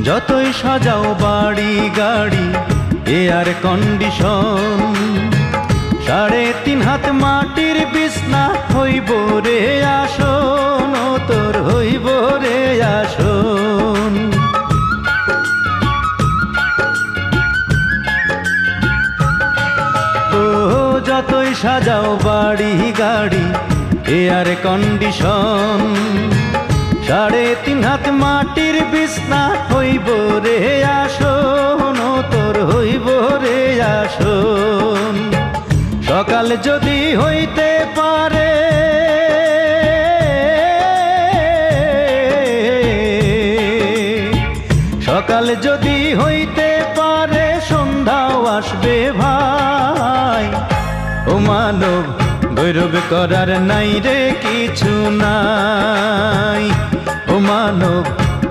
যতই সাজাও বাড়ি গাড়ি এয়ার কন্ডিশন, 3.5 হাত মাটির বিছনা হইব রে আসন, ও তোর হইব রে আসন। ও যতই সাজাও বাড়ি গাড়ি এয়ার কন্ডিশন, 3.5 হাত মাটির বিছনা হইব রে আসন, ও তোর হইব রে আসন। সকাল যদি হইতে পারে সকাল যদি হইতে পারে সন্ধ্যাও আসবে ভাই। ও মানব গৌরব করার নাই রে কিছু নাই, ও মানব